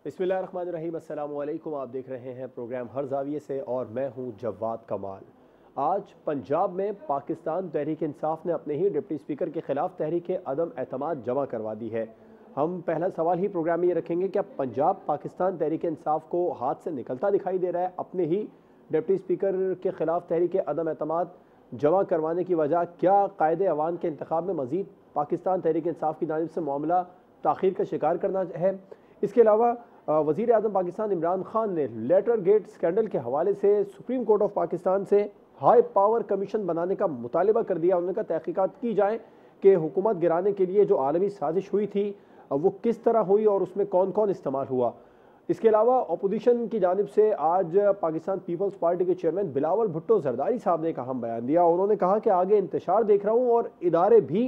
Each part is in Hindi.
बिस्मिल्लाहिर्रहमानिर्रहीम, अस्सलाम वालेकुम। आप देख रहे हैं प्रोग्राम हर जाविये से और मैं हूं जवाद कमाल। आज पंजाब में पाकिस्तान तहरीक इंसाफ ने अपने ही डिप्टी स्पीकर के खिलाफ तहरीक अदम एतमाद जमा करवा दी है। हम पहला सवाल ही प्रोग्राम में ये रखेंगे, क्या पंजाब पाकिस्तान तहरीक इंसाफ को हाथ से निकलता दिखाई दे रहा है? अपने ही डिप्टी स्पीकर के खिलाफ तहरीक अदम एतमाद जमा करवाने की वजह क्या कायदे अवान के इंतखाब में मजीद पाकिस्तान तहरीक इंसाफ की जानिब से मामला ताख़ीर का शिकार करना है? इसके अलावा वज़ीर आज़म पाकिस्तान इमरान खान ने लेटर गेट स्कैंडल के हवाले से सुप्रीम कोर्ट ऑफ पाकिस्तान से हाई पावर कमीशन बनाने का मुतालबा कर दिया। उन्होंने कहा तहकीकात की जाए कि हुकूमत गिराने के लिए जो आलमी साजिश हुई थी वो किस तरह हुई और उसमें कौन कौन इस्तेमाल हुआ। इसके अलावा अपोजिशन की जानिब से आज पाकिस्तान पीपल्स पार्टी के चेयरमैन बिलावल भुट्टो जरदारी साहब ने एक अहम बयान दिया। उन्होंने कहा कि आगे इंतशार देख रहा हूँ और इदारे भी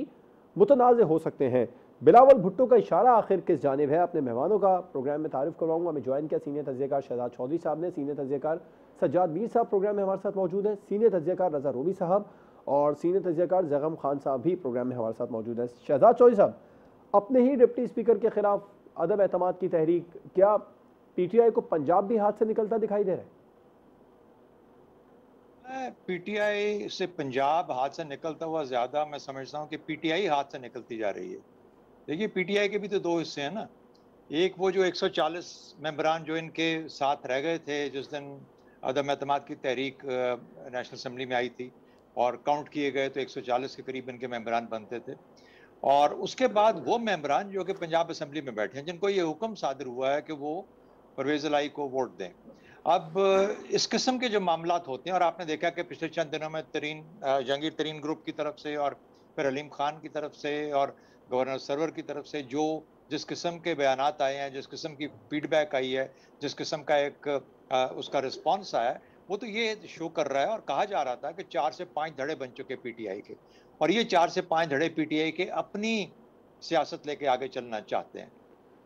मुतनाज़ हो सकते हैं। बिलावल भुट्टो का इशारा आखिर किस जानिब है? अपने मेहमानों का प्रोग्राम में तारीफ करवाऊंगा। हमें ज्वाइन किया सीनियर तज्ज़ियाकार शहजाद चौधरी साहब ने, सीनियर तज्ज़ियाकार सज्जाद मीर साहब प्रोग्राम में हमारे साथ मौजूद हैं, सीनियर तज्ज़ियाकार रज़ा रूबी साहब और सीनियर तज्ज़ियाकार जगम खान साहब भी प्रोग्राम में हमारे साथ मौजूद हैं। शहजाद चौधरी साहब, अपने ही डिप्टी स्पीकर के खिलाफ अदम एतमाद की तहरीक, क्या PTI को पंजाब भी हाथ से निकलता दिखाई दे रहा है? PTI से पंजाब हाथ से निकलता हुआ ज्यादा मैं समझता हूँ कि PTI हाथ से निकलती जा रही है। देखिए, PTI के भी तो दो हिस्से हैं ना। एक वो जो 140 मेंबरान जो इनके साथ रह गए थे जिस दिन अदम एतमाद की तहरीक नेशनल असम्बली में आई थी और काउंट किए गए तो 140 के करीब इनके मेंबरान बनते थे। और उसके बाद वो मेंबरान जो कि पंजाब असम्बली में बैठे हैं जिनको ये हुक्म सादर हुआ है कि वो परवेज़ इलाही को वोट दें। अब इस किस्म के जो मामलात होते हैं, और आपने देखा कि पिछले चंद दिनों में जहांगीर तरीन ग्रुप की तरफ से और फिर अलीम खान की तरफ से और गवर्नर सरवर की तरफ से जो जिस किस्म के बयानात आए हैं, जिस किस्म की फीडबैक आई है, जिस किस्म का एक उसका रिस्पॉन्स आया है, वो तो ये शो कर रहा है। और कहा जा रहा था कि 4 से 5 धड़े बन चुके PTI के, और ये 4 से 5 धड़े PTI के अपनी सियासत लेके आगे चलना चाहते हैं।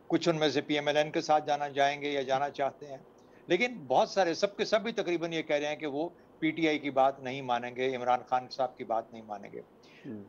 कुछ उनमें से PMLN के साथ जाएंगे या जाना चाहते हैं, लेकिन बहुत सारे सबके सब भी तकरीबन ये कह रहे हैं कि वो PTI की बात नहीं मानेंगे, इमरान खान साहब की बात नहीं मानेंगे।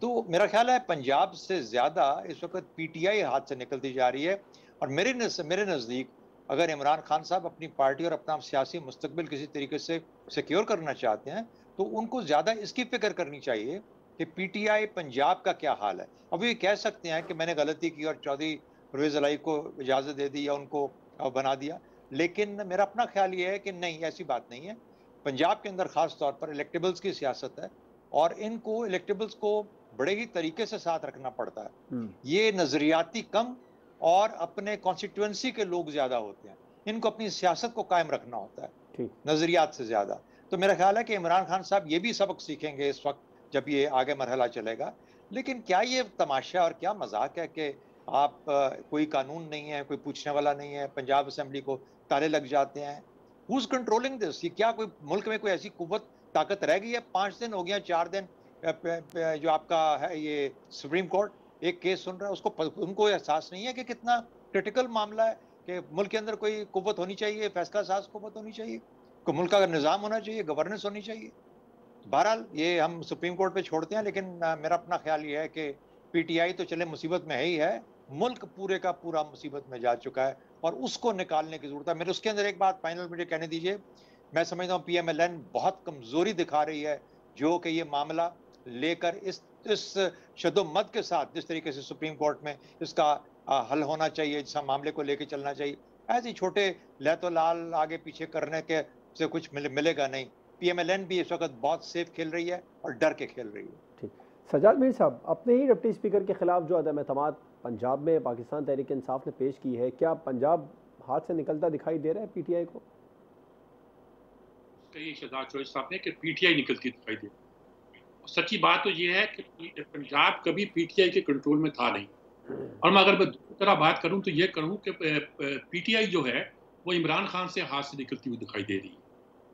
तो मेरा ख्याल है पंजाब से ज्यादा इस वक्त PTI हाथ से निकलती जा रही है। और मेरे नज़दीक अगर इमरान खान साहब अपनी पार्टी और अपना सियासी मुस्तकबिल किसी तरीके से सिक्योर करना चाहते हैं तो उनको ज्यादा इसकी फिक्र करनी चाहिए कि PTI पंजाब का क्या हाल है। अब ये कह सकते हैं कि मैंने गलती की और चौधरी परवेज़ इलाही को इजाजत दे दी या उनको बना दिया, लेकिन मेरा अपना ख्याल ये है कि नहीं, ऐसी बात नहीं है। पंजाब के अंदर खास तौर पर इलेक्टेबल्स की सियासत है और इनको इलेक्टेबल्स को बड़े ही तरीके से साथ रखना पड़ता है। ये नजरियाती कम और अपने कॉन्स्टिट्यूएंसी के लोग ज्यादा होते हैं, इनको अपनी सियासत को कायम रखना होता है नजरियात से ज्यादा। तो मेरा ख्याल है कि इमरान खान साहब ये भी सबक सीखेंगे इस वक्त जब ये आगे मरहला चलेगा। लेकिन क्या ये तमाशा और क्या मजाक है कि आप कोई कानून नहीं है, कोई पूछने वाला नहीं है, पंजाब असेंबली को ताले लग जाते हैं। Who is controlling this? ये क्या कोई मुल्क में कोई ऐसी कुव्वत ताकत रह गई है? 5 दिन हो गया, 4 दिन जो आपका है ये सुप्रीम कोर्ट एक केस सुन रहा है, उसको उनको एहसास नहीं है कि कितना क्रिटिकल मामला है, कि मुल्क के अंदर कोई कुव्वत होनी चाहिए, फैसला साज कुव्वत होनी चाहिए, कोई मुल्क का निज़ाम होना चाहिए, गवर्नेंस होनी चाहिए। बहरहाल ये हम सुप्रीम कोर्ट पे छोड़ते हैं, लेकिन मेरा अपना ख्याल ये है कि PTI तो चले मुसीबत में ही है, मुल्क पूरे का पूरा मुसीबत में जा चुका है और उसको निकालने की जरूरत है। मेरे उसके अंदर एक बात फाइनल मुझे कहने दीजिए, मैं समझता हूँ PMLN बहुत कमजोरी दिखा रही है जो कि ये मामला लेकर इस शदोमत के साथ जिस तरीके से सुप्रीम कोर्ट में इसका हल होना चाहिए, जिस मामले को लेकर चलना चाहिए, ऐसे छोटे लहतो लाल आगे पीछे करने के से कुछ मिलेगा नहीं। PMLN भी इस वक्त बहुत सेफ खेल रही है और डर के खेल रही है। ठीक, सज्जाद मीर साहब, अपने ही डिप्टी स्पीकर के खिलाफ जो अदम एतमाद पंजाब में पाकिस्तान तहरीक इंसाफ ने पेश की है, क्या पंजाब हाथ से निकलता दिखाई दे रहा है PTI को? कही शहजाद चौधरी साहब ने कि PTI निकलती दिखाई दे। सच्ची बात तो ये है कि पंजाब कभी PTI के कंट्रोल में था नहीं। और मैं अगर दूसरी तरह बात करूं तो ये कहूं कि PTI जो है वो इमरान खान से हाथ से निकलती हुई दिखाई दे रही है।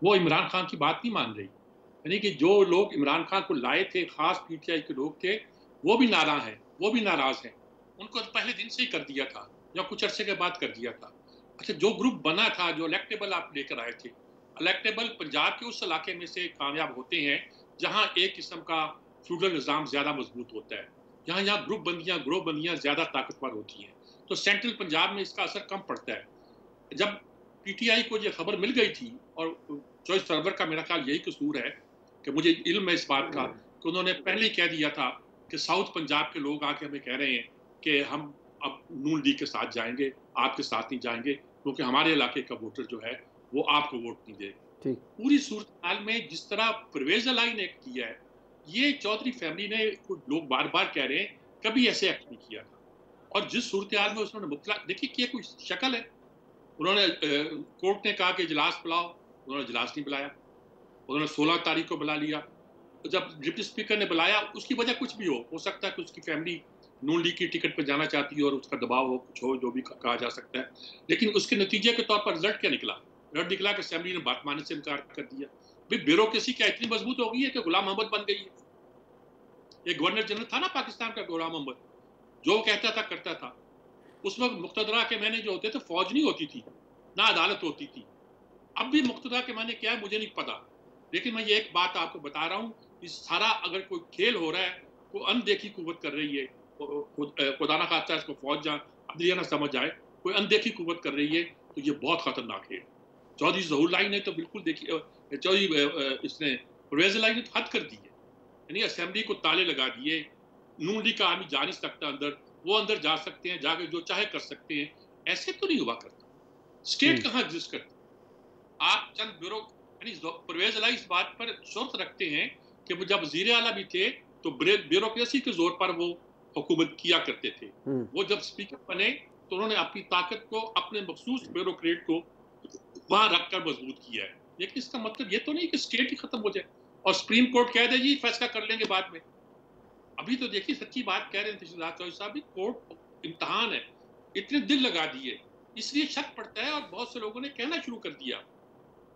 वो इमरान खान की बात नहीं मान रही। यानी कि जो लोग इमरान खान को लाए थे, खास PTI के लोग थे, वो भी नाराज हैं, वो भी नाराज हैं। उनको पहले दिन से ही कर दिया था या कुछ अरसे के बाद कर दिया था। अच्छा, जो ग्रुप बना था, जो इलेक्टेबल आप लेकर आए थे, इलेक्टेबल पंजाब के उस इलाके में से कामयाब होते हैं जहां एक किस्म का फ्यूडल निज़ाम ज़्यादा मजबूत होता है, जहाँ ग्रुप बंदियाँ ज़्यादा ताकतवर होती हैं, तो सेंट्रल पंजाब में इसका असर कम पड़ता है। जब पीटीआई को ये खबर मिल गई थी, और चॉइस सर्वर का मेरा ख्याल यही कसूर है कि मुझे इल्म है इस बात का कि उन्होंने पहले ही कह दिया था कि साउथ पंजाब के लोग आके हमें कह रहे हैं कि हम अब नून लीग के साथ जाएंगे, आपके साथ नहीं जाएंगे, क्योंकि हमारे इलाके का वोटर जो है वो आपको वोट नहीं देगा। पूरी सूरत हाल में जिस तरह परवेज अलाई ने एक्ट किया है, ये चौधरी फैमिली ने, लोग बार बार कह रहे हैं, कभी ऐसे एक्ट नहीं किया था। और जिस सूरत हाल में उसने मुतला, देखिए कि कोई शक्ल है, उन्होंने कोर्ट ने कहा कि इजलास बुलाओ, उन्होंने इजलास नहीं बुलाया। उन्होंने 16 तारीख को बुला लिया, तो जब डिप्टी स्पीकर ने बुलाया, उसकी वजह कुछ भी हो सकता है कि उसकी फैमिली नून लीग की टिकट पर जाना चाहती है और उसका दबाव हो, कुछ हो, जो भी कहा जा सकता है। लेकिन उसके नतीजे के तौर पर रिजल्ट क्या निकला? रिजल्ट निकला कि असेंबली ने बात मानने से इनकार कर दिया। भाई ब्यूरोक्रेसी क्या इतनी मजबूत हो गई है कि गुलाम मोहम्मद बन गई है? एक गवर्नर जनरल था ना पाकिस्तान का, गुलाम मोहम्मद, जो कहता था करता था। उस वक्त मुक्तदरा के मायने जो होते थे, फौज नहीं होती थी, ना अदालत होती थी। अब भी मुक्तदरा के मायने क्या है मुझे नहीं पता, लेकिन मैं ये एक बात आपको बता रहा हूँ, इस सारा अगर कोई खेल हो रहा है, कोई अनदेखी कुव्वत कर रही है, खुदा ना खास्ता इसको फौज अदलिया ना समझ आए, कोई अनदेखी कुव्वत कर रही है, तो ये बहुत खतरनाक है। चौधरी ज़हूर लाई ने तो बिल्कुल देखिए, चौधरी इसने परवेज लाई ने तो हद कर दी है, यानी असेंबली को ताले लगा दिए। नून लीग का आदमी जा नहीं सकता अंदर, वो अंदर जा सकते हैं, जाकर जो चाहे कर सकते हैं। ऐसे तो नहीं हुआ करता। स्टेट कहाँ एग्जिस्ट करती? आप चंद ब्यूरो, यानी परवेज अलाई इस बात पर शर्त रखते हैं कि वो जब वजीर आला भी थे तो ब्यूरोक्रेसी के जोर पर वो हुकूमत किया करते थे। वो जब स्पीकर बने तो उन्होंने अपनी ताकत को, अपने मखसूस ब्यूरोक्रेट को वहां रखकर मजबूत किया है। लेकिन इसका मतलब ये तो नहीं कि स्टेट ही खत्म हो जाए और सुप्रीम कोर्ट कह दे जी फैसला कर लेंगे बाद में। अभी तो देखिए, सच्ची बात कह रहे हैं तहसीलदार चौधरी साहब, कोर्ट इम्तहान है, इतने दिल लगा दिए, इसलिए शक पड़ता है और बहुत से लोगों ने कहना शुरू कर दिया।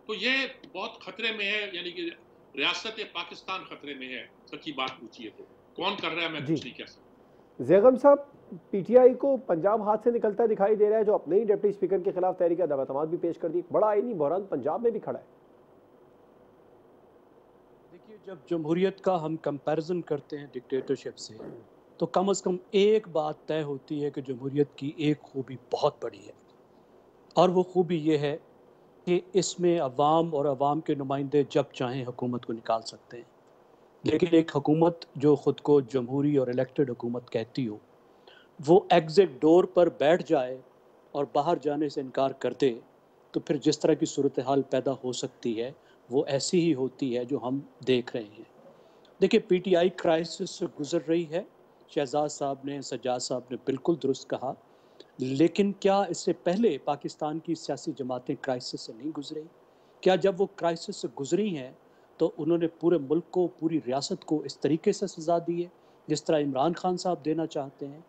तो ये बहुत खतरे में है, यानी कि रियासत पाकिस्तान खतरे में है। सच्ची बात पूछिए तो कौन कर रहा है, मैं कुछ नहीं कह सकता। ज़ैगम साहब, पीटीआई को पंजाब हाथ से निकलता दिखाई दे रहा है, जो अपने ही डिप्टी स्पीकर के खिलाफ तहरीक अदम एतमाद भी पेश कर दी। बड़ा आईनी बहरान पंजाब में भी खड़ा है। देखिए, जब जमहूरियत का हम कंपैरिजन करते हैं डिक्टेटरशिप से, तो कम से कम एक बात तय होती है कि जमहूरियत की एक खूबी बहुत बड़ी है, और वो खूबी ये है कि इसमें अवाम और अवाम के नुमाइंदे जब चाहें हुकूमत को निकाल सकते हैं। लेकिन एक हुकूमत जो ख़ुद को जमहूरी और इलेक्टेड हुकूमत कहती हो, वो एग्ज़िट डोर पर बैठ जाए और बाहर जाने से इनकार कर दे, तो फिर जिस तरह की सूरत हाल पैदा हो सकती है वो ऐसी ही होती है जो हम देख रहे हैं। देखिए, पीटीआई क्राइसिस से गुजर रही है, शहजाद साहब ने, सज्जाद साहब ने बिल्कुल दुरुस्त कहा, लेकिन क्या इससे पहले पाकिस्तान की सियासी जमातें क्राइसिस से नहीं गुजरी? क्या जब वो क्राइसिस से गुजरी हैं तो उन्होंने पूरे मुल्क को, पूरी रियासत को इस तरीके से सजा दी है जिस तरह इमरान खान साहब देना चाहते हैं?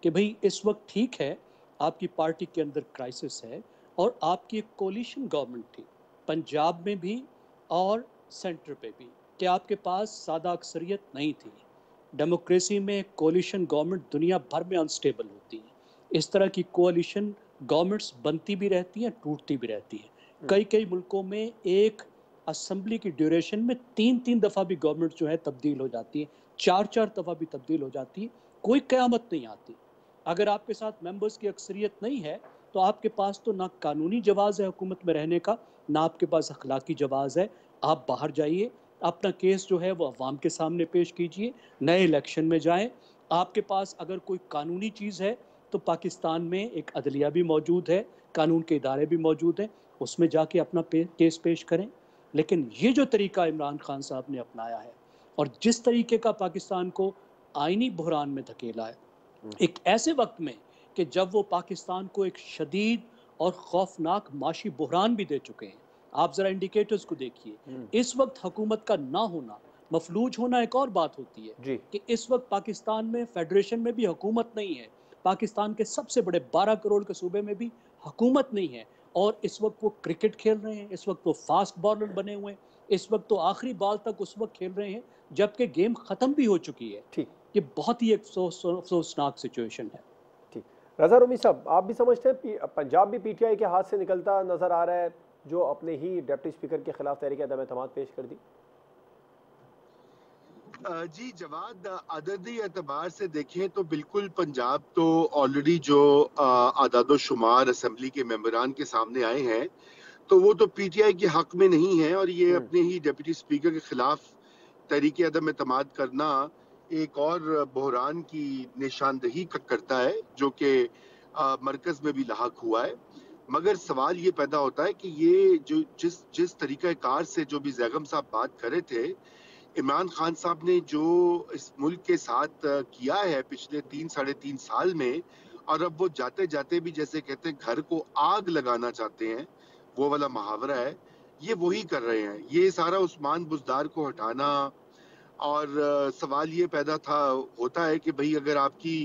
कि भाई इस वक्त ठीक है, आपकी पार्टी के अंदर क्राइसिस है और आपकी एक कोलिशन गवर्नमेंट थी पंजाब में भी और सेंटर पे भी, कि आपके पास सादा अक्सरियत नहीं थी। डेमोक्रेसी में कोलिशन गवर्नमेंट दुनिया भर में अनस्टेबल होती है। इस तरह की कोलिशन गवर्नमेंट्स बनती भी रहती हैं, टूटती भी रहती हैं। कई मुल्कों में एक असेंबली की ड्यूरेशन में 3 दफ़ा भी गवर्नमेंट जो है तब्दील हो जाती है, 4 दफ़ा भी तब्दील हो जाती है, कोई क़यामत नहीं आती। अगर आपके साथ मेंबर्स की अक्सरियत नहीं है तो आपके पास तो ना कानूनी जवाज़ है हुकूमत में रहने का, ना आपके पास अखलाकी जवाज़ है। आप बाहर जाइए, अपना केस जो है वो अवाम के सामने पेश कीजिए, नए इलेक्शन में जाएं। आपके पास अगर कोई कानूनी चीज़ है तो पाकिस्तान में एक अदलिया भी मौजूद है, कानून के इदारे भी मौजूद हैं, उसमें जाके अपना केस पेश करें। लेकिन ये जो तरीका इमरान खान साहब ने अपनाया है और जिस तरीके का पाकिस्तान को आइनी बहरान में धकेला है, एक ऐसे वक्त में कि जब वो पाकिस्तान को एक शदीद और खौफनाक माशी बहरान भी दे चुके हैं। आप ज़रा इंडिकेटर्स को देखिए। इस वक्त हुकूमत का ना होना, मफलूज होना एक और बात होती है कि इस वक्त पाकिस्तान में फेडरेशन में भी हुकूमत नहीं है, पाकिस्तान के सबसे बड़े 12 करोड़ के सूबे में भी हुकूमत नहीं है, और इस वक्त वो क्रिकेट खेल रहे हैं, इस वक्त वो फास्ट बॉलर बने हुए हैं, इस वक्त तो आखिरी बॉल तक उस वक्त खेल रहे हैं जबकि गेम ख़त्म भी हो चुकी है। ठीक, ये बहुत ही एक अफसोसनाक सिचुएशन है। ठीक, रज़ा रूमी साहब, आप भी समझते हैं पंजाब भी पीटीआई के हाथ से निकलता नजर आ रहा है, जो अपने ही डिप्टी स्पीकर के खिलाफ तहरीक अदम एतमाद पेश कर दी? जी जवाद, अददी एतबार से देखें तो बिल्कुल पंजाब तो ऑलरेडी जो आदादो-शुमार असेंबली के मेंबरान के सामने आए हैं, तो वो तो पीटीआई के हक में नहीं है और ये अपने ही डिप्टी स्पीकर के खिलाफ तहरीक अदम एतमाद करना एक और बहरान की निशानदही करता है, जो कि मरकज में भी लाहक हुआ है। मगर सवाल ये पैदा होता है कि ये जो जिस तरीका कार से जो भी जैगम साहब बात कर रहे थे, इमरान खान साहब ने जो इस मुल्क के साथ किया है पिछले 3-3.5 साल में, और अब वो जाते जाते भी जैसे कहते हैं घर को आग लगाना चाहते हैं, वो वाला मुहावरा है, ये वही कर रहे हैं। ये सारा उस्मान बुज़दार को हटाना, और सवाल ये पैदा होता है कि भाई अगर आपकी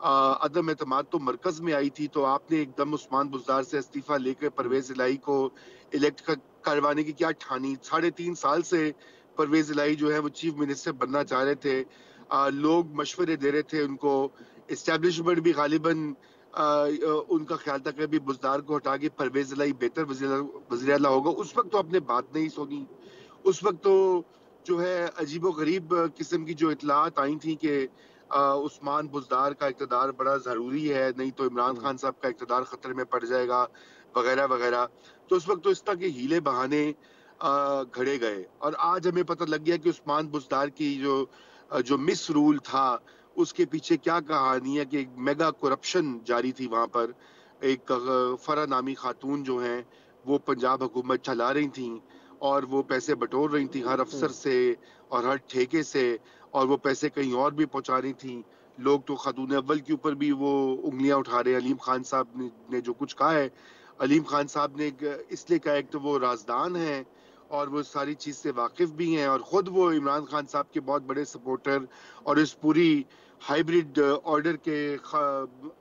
अदम एतमाद तो मरकज में आई थी, तो आपने एकदम उस्मान बुज़दार से इस्तीफा लेकर परवेज इलाही को इलेक्ट करवाने की क्या ठानी? 3.5 साल से परवेज इलाही जो है वो चीफ मिनिस्टर बनना चाह रहे थे। लोग मशवरे दे रहे थे उनको, इस्टेब्लिशमेंट भी गालिबन उनका ख्याल था कि बुज़दार को हटा के परवेज इलाही बेहतर वज़ीर आला होगा। उस वक्त तो आपने बात नहीं सुनी। उस वक्त तो जो है अजीबो गरीब किस्म की जो इतलात आई थी कि उस्मान बुज़दार का इक़्तिदार बड़ा ज़रूरी है, नहीं तो इमरान खान साहब का इक़्तिदार खतरे में पड़ जाएगा, वगैरह वगैरह। तो उस वक्त तो इस तरह के हीले बहाने घड़े गए, और आज हमें पता लग गया कि उस्मान बुज़दार की जो मिस रूल था, उसके पीछे क्या कहानी है कि एक मेगा करप्शन जारी थी वहाँ पर। एक फरा नामी खातून जो हैं वो पंजाब हुकूमत चला रही थी, और वो पैसे बटोर रही थी हर अफसर से और हर ठेके से, और वो पैसे कहीं और भी पहुंचा रही थी। लोग तो खातून अव्वल के ऊपर भी वो उंगलियां उठा रहे हैं। अलीम खान साहब ने जो कुछ कहा है, अलीम खान साहब ने इसलिए कहा, एक तो वो राजदान है और वो सारी चीज से वाकिफ भी हैं, और खुद वो इमरान खान साहब के बहुत बड़े सपोर्टर और इस पूरी हाइब्रिड ऑर्डर के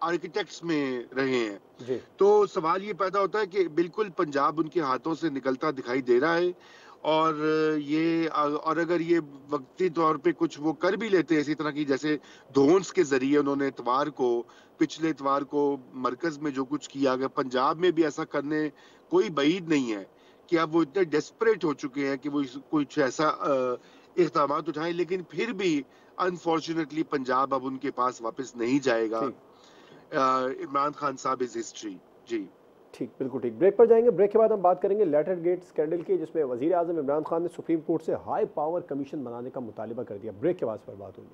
आर्किटेक्ट्स में रहे हैं। जी। तो सवाल ये पैदा होता है कि बिल्कुल पंजाब उनके हाथों से निकलता दिखाई दे रहा है, और अगर ये वक्ती तौर पे कुछ वो कर भी लेते हैं इसी तरह की, जैसे धोन्स के जरिए उन्होंने पिछले इतवार को मरकज में जो कुछ किया गया, पंजाब में भी ऐसा करने कोई बईद नहीं है कि अब वो इतने डेस्परेट हो चुके हैं कि वो कुछ ऐसा इक़दाम उठाएं, लेकिन फिर भी अनफॉर्चुनेटली पंजाब अब उनके पास वापस नहीं जाएगा। इमरान खान साहब इज हिस्ट्री। जी ठीक, बिल्कुल ठीक। ब्रेक पर जाएंगे। ब्रेक के बाद हम बात करेंगे लेटर गेट स्कैंडल की, जिसमें वजीर आजम इमरान खान ने सुप्रीम कोर्ट से हाई पावर कमीशन बनाने का मुतालिबा कर दिया। ब्रेक के बाद पर बात होगी।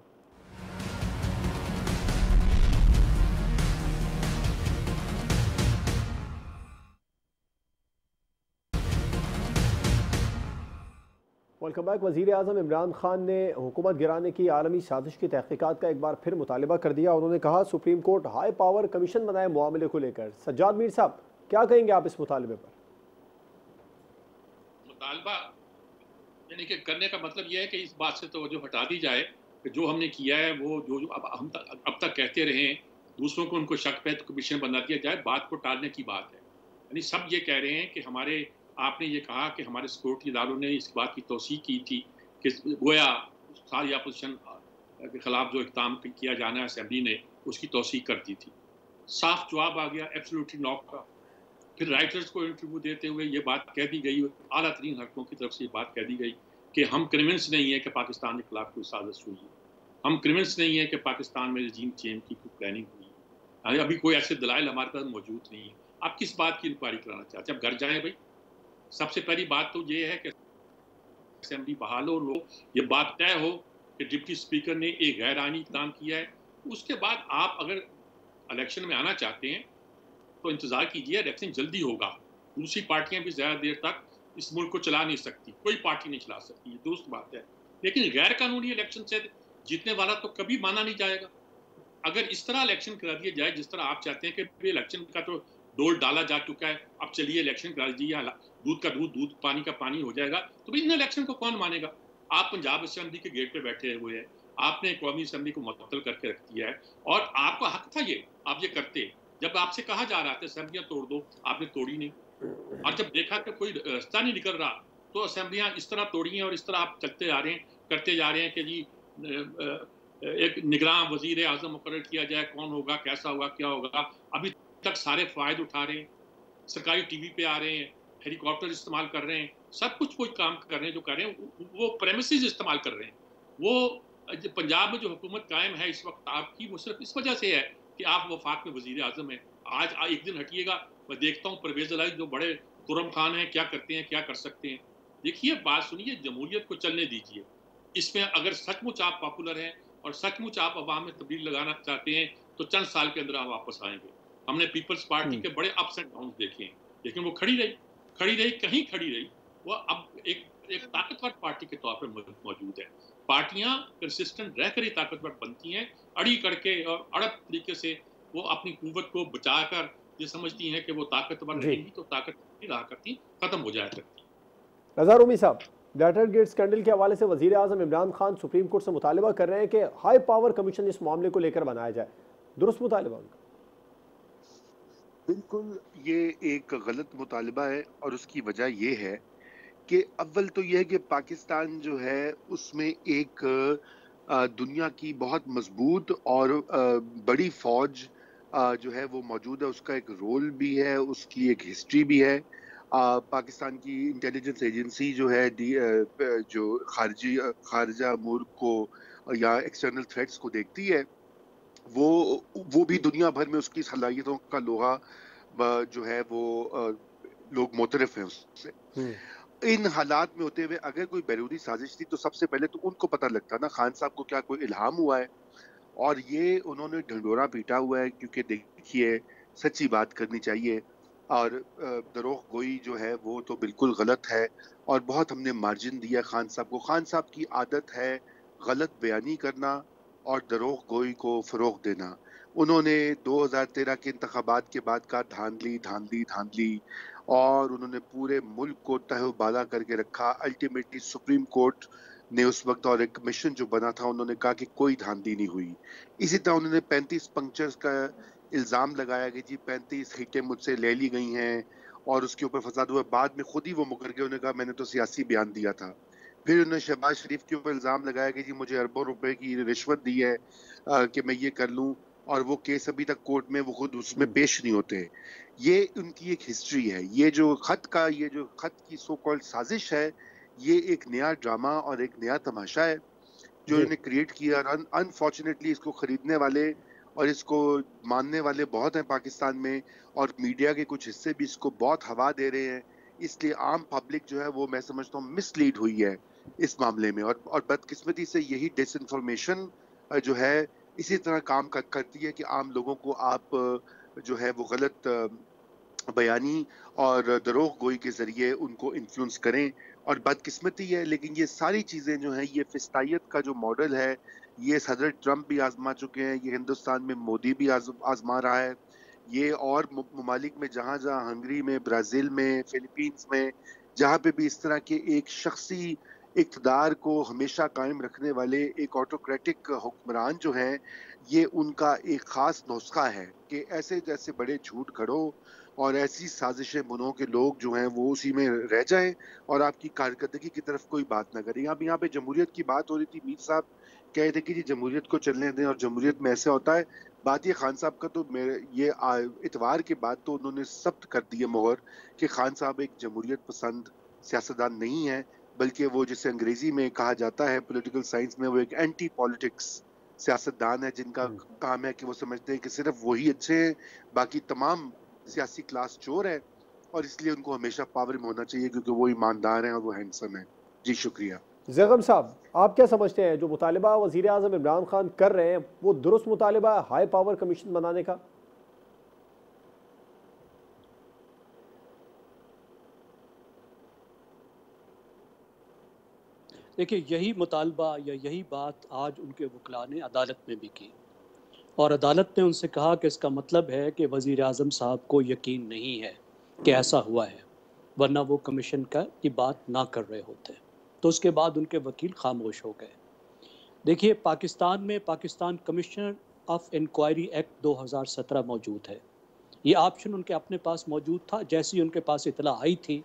Welcome back. वज़ीर आज़म इमरान खान ने हुकूमत गिराने की आलमी साजिश की तहकीकात का एक बार फिर मुतालिबा कर दिया। उन्होंने कहा supreme court high power commission बनाए मामले को लेकर। सज्जाद मीर साहब, क्या कहेंगे आप इस मुतालबे पर? मुतालबा यानी कि करने का मतलब यह है कि इस बात से तो जो हटा दी जाए कि जो हमने किया है वो जो अब तक कहते रहे हैं, दूसरों को उनको शक पे तो कमीशन बना दिया जाए, बात को टालने की बात है। यानी सब ये कह रहे हैं कि आपने ये कहा कि हमारे सिक्योरिटी इदारों ने इस बात की तौसीक की थी कि गोया सारी अपोजिशन के खिलाफ जो इक़दाम किया जाना है असेंबली ने, उसकी तौसीक कर दी थी। साफ जवाब आ गया एब्सोल्युटली नॉट का। फिर राइटर्स को इंटरव्यू देते हुए ये बात कह दी गई, आला तरीन हलकों की तरफ से ये बात कह दी गई कि हम कन्विंस नहीं है कि पाकिस्तान के खिलाफ कोई साजिश हुई है, हम कन्विंस नहीं है कि पाकिस्तान में रजीम चेंज की कोई प्लानिंग हुई है, अभी कोई ऐसे दलाइल हमारे पास मौजूद नहीं है। आप किस बात की इंक्वायरी कराना चाहते हैं? अब घर जाएं भाई। सबसे पहली बात तो ये है कि असेंबली बहाल हो, ये बात तय हो कि डिप्टी स्पीकर ने एक गैर आईनी इक़दाम किया है। उसके बाद आप अगर इलेक्शन में आना चाहते हैं तो इंतजार कीजिए, इलेक्शन जल्दी होगा। दूसरी पार्टियां भी ज़्यादा देर तक इस मुल्क को चला नहीं सकती, कोई पार्टी नहीं चला सकती, ये दुरुस्त बात है। लेकिन गैर कानूनी इलेक्शन से जीतने वाला तो कभी माना नहीं जाएगा। अगर इस तरह इलेक्शन करा दिया जाए जिस तरह आप चाहते हैं कि इलेक्शन का तो डोल डाला जा चुका है, अब चलिए इलेक्शन करा दीजिए, दूध का दूध पानी का पानी हो जाएगा, तो भाई इन इलेक्शन को कौन मानेगा? आप पंजाब असेंबली के गेट पे बैठे हुए हैं, आपने कौमी असेंबली को मुअत्तल करके रख दिया है, और आपका हक था ये, आप ये करते। जब आपसे कहा जा रहा था असेंबलियां तोड़ दो, आपने तोड़ी नहीं, और जब देखा कि कोई रास्ता नहीं निकल रहा तो असेंबलियां इस तरह तोड़ी हैं, और इस तरह आप चलते आ रहे हैं, करते जा रहे हैं कि जी एक निगरान वजीर आजम मुकर्रर किया जाए, कौन होगा, कैसा होगा, क्या होगा। अभी तक सारे फायदे उठा रहे हैं, सरकारी टीवी पे आ रहे हैं, हेलीकॉप्टर इस्तेमाल कर रहे हैं, सब कुछ कोई काम कर रहे हैं, जो कर रहे हैं वो प्रेमिसेस इस्तेमाल कर रहे हैं, वो जो पंजाब में जो हुकूमत कायम है इस वक्त आपकी, वो सिर्फ इस वजह से है कि आप वफाक में वजीर आजम है। आज एक दिन हटिएगा, मैं देखता हूँ परवेज इलाही जो बड़े खुर्रम खान हैं, क्या करते हैं, क्या कर सकते हैं। देखिए, बात सुनिए, जमहूरियत को चलने दीजिए। इसमें अगर सचमुच आप पॉपुलर हैं और सचमुच आप अवाम में तब्दील लगाना चाहते हैं तो चंद साल के अंदर आप वापस आएंगे। हमने पीपल्स पार्टी के बड़े अप्स एंड डाउन देखे हैं, लेकिन वो खड़ी रही, कहीं खड़ी रही। वो अब एक ताकतवर पार्टी के तौर पर मौजूद है। पार्टियां कंसिस्टेंट रहकर ही ताकतवर बनती हैं, अड़ी करके और अड़ब तरीके से वो अपनी कुव्वत को बचाकर ये समझती हैं कि वो ताकतवर रहेंगी तो ताकतवर रहा करती, खत्म हो जाया करती। रज़ा रूमी साहब, डाटा गेट स्कैंडल के हवाले से वजीर आज़म इमरान खान सुप्रीम कोर्ट से मुतालबा कर रहे हैं कि हाई पावर कमीशन इस मामले को लेकर बनाया जाए, दुरुस्त मुतालबा उनका? बिल्कुल, ये एक गलत मुतालबा है और उसकी वजह ये है कि अव्वल तो ये है कि पाकिस्तान जो है उसमें एक दुनिया की बहुत मजबूत और बड़ी फौज जो है वो मौजूद है, उसका एक रोल भी है, उसकी एक हिस्ट्री भी है। पाकिस्तान की इंटेलिजेंस एजेंसी जो है जो खारजा अमूर को या एक्सटर्नल थ्रेट्स को देखती है, वो भी दुनिया भर में उसकी सलाहियतों का लोहा जो है वो लोग मोतरफ हैं उससे। इन हालात में होते हुए अगर कोई बैरूनी साजिश थी तो सबसे पहले तो उनको पता लगता ना खान साहब को क्या कोई इल्हाम हुआ है, और ये उन्होंने ढंढोरा पीटा हुआ है। क्योंकि देखिए, सच्ची बात करनी चाहिए, और दरोग गोई जो है वो तो बिल्कुल गलत है और बहुत हमने मार्जिन दिया खान साहब को। खान साहब की आदत है गलत बयानी करना और दरोग गोई को फरोग देना। उन्होंने 2013 के इंतखाबात के बाद का धांधली और उन्होंने पूरे मुल्क को तहबाला करके रखा। अल्टीमेटली सुप्रीम कोर्ट ने उस वक्त और एक कमीशन जो बना था, उन्होंने कहा कि कोई धांधली नहीं हुई। इसी तरह उन्होंने 35 पंक्चर्स का इल्ज़ाम लगाया कि जी 35 सीटें मुझसे ले ली गई हैं और उसके ऊपर फसाद हुआ। बाद में खुद ही वो मुकर गए, उन्होंने कहा मैंने तो सियासी बयान दिया था। फिर उन्होंने शहबाज शरीफ के ऊपर इल्ज़ाम लगाया कि जी मुझे अरबों रुपए की रिश्वत दी है कि मैं ये कर लूँ, और वो केस अभी तक कोर्ट में वो खुद उसमें पेश नहीं होते। ये उनकी एक हिस्ट्री है। ये जो खत की सो कॉल्ड साजिश है, ये एक नया ड्रामा और एक नया तमाशा है जो इन्होंने क्रिएट किया। अनफॉर्चुनेटली इसको खरीदने वाले और इसको मानने वाले बहुत हैं पाकिस्तान में, और मीडिया के कुछ हिस्से भी इसको बहुत हवा दे रहे हैं। इसलिए आम पब्लिक जो है वो, मैं समझता हूँ, मिसलीड हुई है इस मामले में, और बदकिस्मती से यही डिसइंफॉर्मेशन जो है इसी तरह काम करती है कि आम लोगों को आप जो है वो गलत बयानी और दरोग गोई के जरिए उनको इन्फ्लुएंस करें। और बदकिस्मती है, लेकिन ये सारी चीजें जो हैं, ये फिस्तायत का जो मॉडल है, ये सदर ट्रंप भी आजमा चुके हैं, ये हिंदुस्तान में मोदी भी आजमा रहा है, ये और ममालिक में जहाँ जहाँ, हंगरी में, ब्राजील में, फिलीपींस में, जहाँ पे भी इस तरह के एक शख्सी इक़्तिदार को हमेशा कायम रखने वाले एक ऑटोक्रेटिक हुक्मरान जो हैं, ये उनका एक खास नुस्खा है कि ऐसे जैसे बड़े झूठ गढ़ो और ऐसी साजिशें बुनो के लोग जो हैं वो उसी में रह जाएं और आपकी कारकर्दगी की तरफ कोई बात ना करें। यहाँ पे जमहूरियत की बात हो रही थी, मीर साहब कह रहे थे कि जी जमहूरियत को चलने दें और जमहूरियत में ऐसे होता है। बात ये खान साहब का, तो ये इतवार के बाद तो उन्होंने सख्त कर दी है मोहर कि खान साहब एक जमहूरियत पसंद सियासतदान नहीं है, बल्कि वो जिसे अंग्रेजी में कहा जाता है पॉलिटिकल साइंस में, वो एक एंटी पॉलिटिक्स सियासतदान है, जिनका काम है कि वो समझते हैं कि सिर्फ वही अच्छे हैं, बाकी तमाम सियासी क्लास चोर है, और इसलिए उनको हमेशा पावर में होना चाहिए क्योंकि वो ईमानदार हैं और वो हैंडसम है। जी शुक्रिया। ज़ैगम साहब, आप क्या समझते हैं जो मुतालिबा वज़ीर आज़म इमरान खान कर रहे हैं वो दुरुस्त मुतालिबा है हाई पावर कमीशन बनाने का? देखिए, यही मुतालबा या यही बात आज उनके वकला ने अदालत में भी की, और अदालत ने उनसे कहा कि इसका मतलब है कि वज़ीर आज़म साहब को यकीन नहीं है कि ऐसा हुआ है, वरना वो कमीशन की बात ना कर रहे होते। तो उसके बाद उनके वकील खामोश हो गए। देखिए, पाकिस्तान में Pakistan commission of inquiry act 2017 मौजूद है। ये ऑप्शन उनके अपने पास मौजूद था। जैसे ही उनके पास इतला आई थी,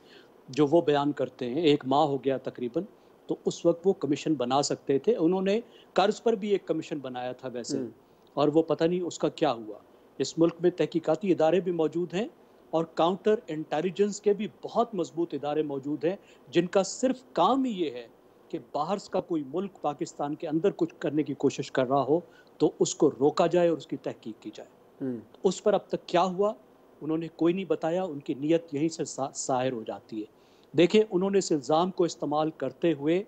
जो वो बयान करते हैं, 1 माह हो गया तकरीबन, तो उस वक्त वो कमीशन बना सकते थे। उन्होंने कर्ज पर भी एक कमीशन बनाया था वैसे, और वो पता नहीं उसका क्या हुआ। इस मुल्क में तहकीकाती इदारे भी मौजूद हैं और काउंटर इंटेलिजेंस के भी बहुत मजबूत इदारे मौजूद हैं, जिनका सिर्फ काम ही ये है कि बाहर का कोई मुल्क पाकिस्तान के अंदर कुछ करने की कोशिश कर रहा हो तो उसको रोका जाए और उसकी तहकीक की जाए। उस पर अब तक क्या हुआ उन्होंने कोई नहीं बताया, उनकी नीयत यहीं से ज़ाहिर हो जाती है। देखिए, उन्होंने इस इल्ज़ाम को इस्तेमाल करते हुए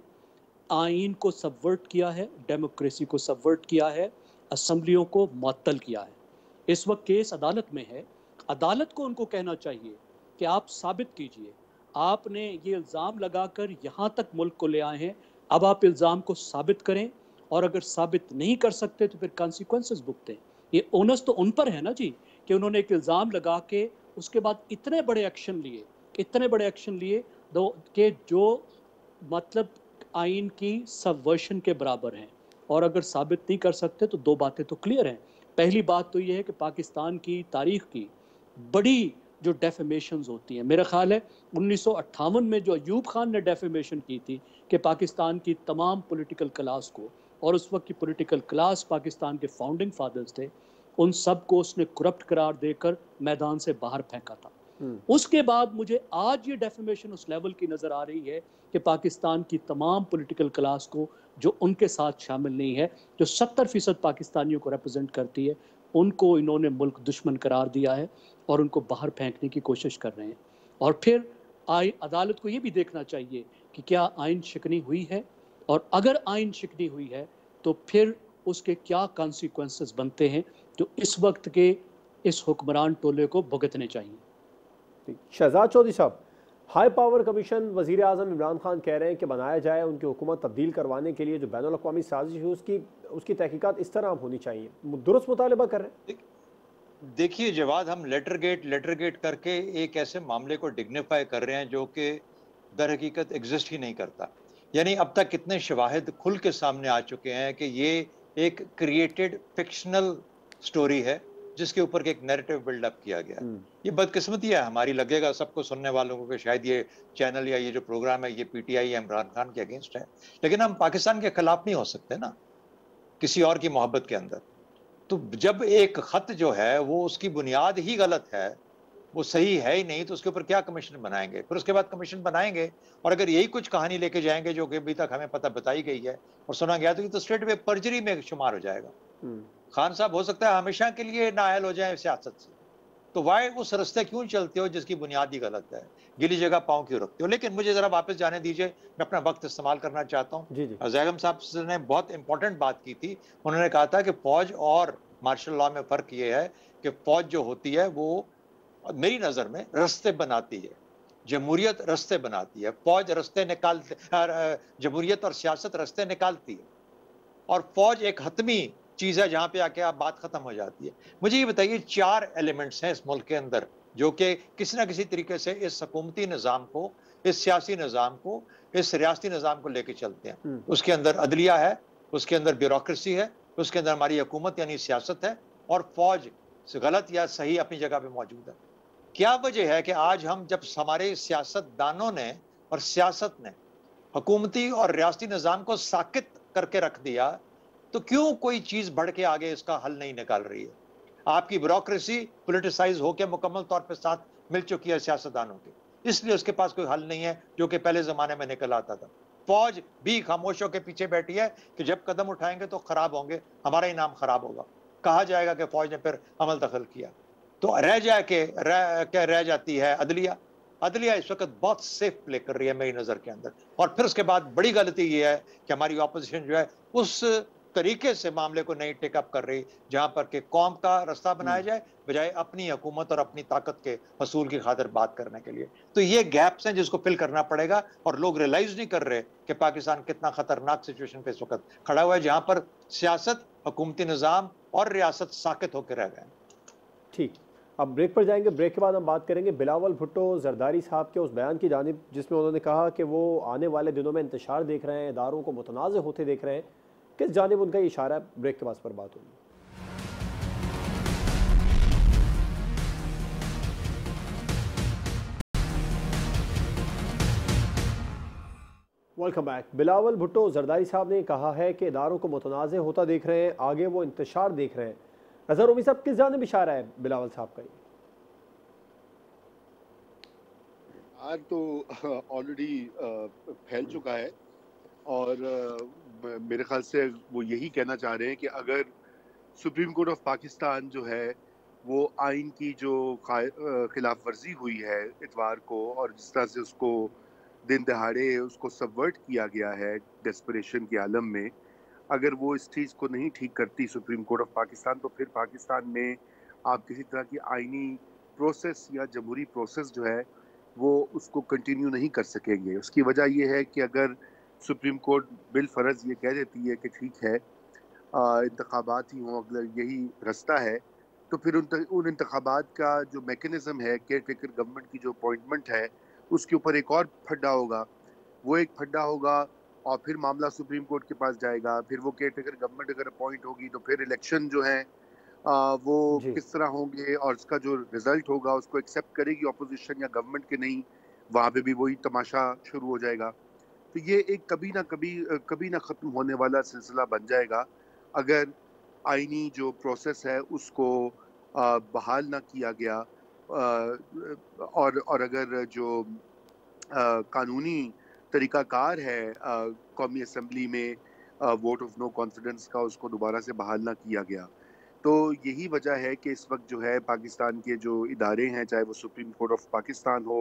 आइन को सबवर्ट किया है, डेमोक्रेसी को सबवर्ट किया है, असम्बलियों को मुअत्तल किया है। इस वक्त केस अदालत में है। अदालत को उनको कहना चाहिए कि आप साबित कीजिए, आपने ये इल्ज़ाम लगाकर यहाँ तक मुल्क को ले आए हैं, अब आप इल्ज़ाम को साबित करें, और अगर साबित नहीं कर सकते तो फिर कॉन्सिक्वेंसेस भुगतें। ये ओनस तो उन पर है ना जी, कि उन्होंने एक इल्ज़ाम लगा के उसके बाद इतने बड़े एक्शन लिए दो कि जो मतलब आइन की सबवर्शन के बराबर हैं। और अगर साबित नहीं कर सकते तो दो बातें तो क्लियर हैं। पहली बात तो ये है कि पाकिस्तान की तारीख की बड़ी जो डेफेमेशंस होती हैं, मेरा ख्याल है 1958 में जो अयूब खान ने डेफेमेशन की थी कि पाकिस्तान की तमाम पॉलिटिकल क्लास को, और उस वक्त की पॉलिटिकल क्लास पाकिस्तान के फाउंडिंग फादर्स थे, उन सब को उसने करप्ट करार देकर मैदान से बाहर फेंका था। उसके बाद मुझे आज ये डेफेमेशन उस लेवल की नज़र आ रही है कि पाकिस्तान की तमाम पॉलिटिकल क्लास को जो उनके साथ शामिल नहीं है, जो 70% पाकिस्तानियों को रिप्रेजेंट करती है, उनको इन्होंने मुल्क दुश्मन करार दिया है और उनको बाहर फेंकने की कोशिश कर रहे हैं। और फिर अदालत को ये भी देखना चाहिए कि क्या आइन शिकनी हुई है, और अगर आइन शिकनी हुई है तो फिर उसके क्या कॉन्सिक्वेंसेस बनते हैं जो इस वक्त के इस हुक्मरान टोले को भुगतने चाहिए। शहजाद चौधरी साहब, हाई पावर कमीशन वज़ीर आज़म इमरान खान कह रहे हैं कि बनाया जाए, उनकी हुकूमत तब्दील करवाने के लिए जो बैनुल अक़वामी साजिश है उसकी तहकीकात इस तरह होनी चाहिए, दुरुस्त मुतालबा कर रहे हैं। देखिए जवाद, हम लेटर गेट करके एक ऐसे मामले को डिग्निफाई कर रहे हैं जो कि दर हकीकत एग्जिस्ट ही नहीं करता। यानी अब तक कितने शवाहिद खुल के सामने आ चुके हैं कि ये एक क्रिएटेड फिक्शनल स्टोरी है जिसके ऊपर एक नैरेटिव बिल्डअप किया गया। ये बदकिस्मती है हमारी, लगेगा सबको सुनने वालों को कि शायद ये चैनल या ये जो प्रोग्राम है ये पीटीआई या इमरान खान के अगेंस्ट है, लेकिन हम पाकिस्तान के खिलाफ नहीं हो सकते ना किसी और की मोहब्बत के अंदर। तो जब एक खत जो है वो उसकी बुनियाद ही गलत है, वो सही है ही नहीं, तो उसके ऊपर क्या कमीशन बनाएंगे? फिर उसके बाद कमीशन बनाएंगे और अगर यही कुछ कहानी लेके जाएंगे जो कि अभी तक हमें पता बताई गई है और सुना गया, तो ये तो स्ट्रेट वे परजरी में शुमार हो जाएगा। खान साहब हो सकता है हमेशा के लिए नाअहल हो जाए सियासत से, तो वाई उस रास्ते क्यों चलते हो जिसकी बुनियाद ही गलत है? गिली जगह पांव क्यों रखते हो? लेकिन मुझे जरा वापस जाने दीजिए, मैं अपना वक्त इस्तेमाल करना चाहता हूँ। जैगम साहब ने बहुत इंपॉर्टेंट बात की थी। उन्होंने कहा था कि फौज और मार्शल लॉ में फर्क ये है कि फौज जो होती है वो मेरी नजर में रास्ते बनाती है, जमहूरियत रास्ते बनाती है, फौज रास्ते निकालती, जमहूरियत और सियासत रास्ते निकालती है, और फौज एक हतमी चीज है जहां पे आके आप बात खत्म हो जाती है। मुझे ये बताइए, 4 एलिमेंट्स हैं इस मुल्क के अंदर जो कि किसी ना किसी तरीके से इस हुकूमती निज़ाम को, इस सियासी निज़ाम को, इस रियासती निज़ाम को लेके चलते हैं। उसके अंदर अदलिया है, उसके अंदर ब्यूरोक्रेसी है, उसके अंदर हमारी हुकूमत यानी सियासत है, और फौज गलत या सही अपनी जगह पे मौजूद है। क्या वजह है कि आज हम जब हमारे सियासतदानों ने और सियासत ने हुकूमती और रियासती निज़ाम को साकित करके रख दिया, तो क्यों कोई चीज बढ़ के आगे इसका हल नहीं निकाल रही है? आपकी ब्यूरोक्रेसी पॉलिटिसाइज होकर मुकम्मल तौर पर साथ मिल चुकी है सियासतदानों के, इसलिए उसके पास कोई हल नहीं है जो कि पहले जमाने में निकल आता था। फौज भी खामोशों के पीछे बैठी है कि जब कदम उठाएंगे तो खराब होंगे, हमारा ही नाम खराब होगा, कहा जाएगा कि फौज ने फिर अमल दखल किया। तो रह जाती है अदलिया। अदलिया इस वक्त बहुत सेफ प्ले कर रही है मेरी नजर के अंदर। और फिर उसके बाद बड़ी गलती ये है कि हमारी ऑपोजिशन जो है उस तरीके से मामले को नहीं टेकअप कर रही जहां पर के कौम का रास्ता बनाया जाए बजाय अपनी हुकूमत और अपनी ताकत के हसूल की खातिर बात करने के लिए। तो ये गैप्स हैं जिसको फिल करना पड़ेगा, और लोग रियलाइज नहीं कर रहे कि पाकिस्तान कितना खतरनाक सिचुएशन पे इस वक्त खड़ा हुआ है जहां पर सियासत, हुकूमती निज़ाम और रियासत साकित होकर रह गए। ठीक, अब ब्रेक पर जाएंगे। ब्रेक के बाद हम बात करेंगे बिलावल भुट्टो जरदारी साहब के उस बयान की जानिब जिसमें उन्होंने कहा कि वो आने वाले दिनों में इंतशार देख रहे हैं, इदारों को मुतनाज़ होते देख रहे हैं। किस जानिब उनका इशारा है? ब्रेक के बाद पर बात होगी। Welcome back. बिलावल भुट्टो जरदारी साहब ने कहा है कि इदारों को मुतनाज़ होता देख रहे हैं, आगे वो इंतशार देख रहे हैं। अज़हर उमरी साहब, किस जानिब इशारा है बिलावल साहब का? आज तो ऑलरेडी फैल चुका है और मेरे ख्याल से वो यही कहना चाह रहे हैं कि अगर सुप्रीम कोर्ट ऑफ पाकिस्तान जो है वो आइन की जो खिलाफ वर्जी हुई है इतवार को, और जिस तरह से उसको दिन दहाड़े उसको सबवर्ट किया गया है डेस्परेशन के आलम में, अगर वो इस चीज़ को नहीं ठीक करती सुप्रीम कोर्ट ऑफ पाकिस्तान, तो फिर पाकिस्तान में आप किसी तरह की आइनी प्रोसेस या जमहूरी प्रोसेस जो है वो उसको कंटिन्यू नहीं कर सकेंगे। उसकी वजह ये है कि अगर सुप्रीम कोर्ट बिल फर्ज ये कह देती है कि ठीक है इंतखाबात ही हों, अगर यही रास्ता है, तो फिर उन इंतखाबात का जो मैकेनिज्म है, केयर टेकर गवर्नमेंट की जो अपॉइंटमेंट है, उसके ऊपर एक और फड्डा होगा। वो एक फड्डा होगा और फिर मामला सुप्रीम कोर्ट के पास जाएगा। फिर वो केयर टेकर गवर्नमेंट अगर अपॉइंट होगी तो फिर इलेक्शन जो है वो जी। किस तरह होंगे और उसका जो रिजल्ट होगा उसको एक्सेप्ट करेगी ऑपोजिशन या गवर्नमेंट के नहीं, वहाँ पे भी वही तमाशा शुरू हो जाएगा। तो ये एक कभी ना ख़त्म होने वाला सिलसिला बन जाएगा अगर आइनी जो प्रोसेस है उसको बहाल ना किया गया, और अगर जो कानूनी तरीक़ाकार है कौमी असम्बली में वोट ऑफ नो कॉन्फिडेंस का, उसको दोबारा से बहाल ना किया गया। तो यही वजह है कि इस वक्त जो है पाकिस्तान के जो इदारे हैं, चाहे वो सुप्रीम कोर्ट ऑफ पाकिस्तान हो,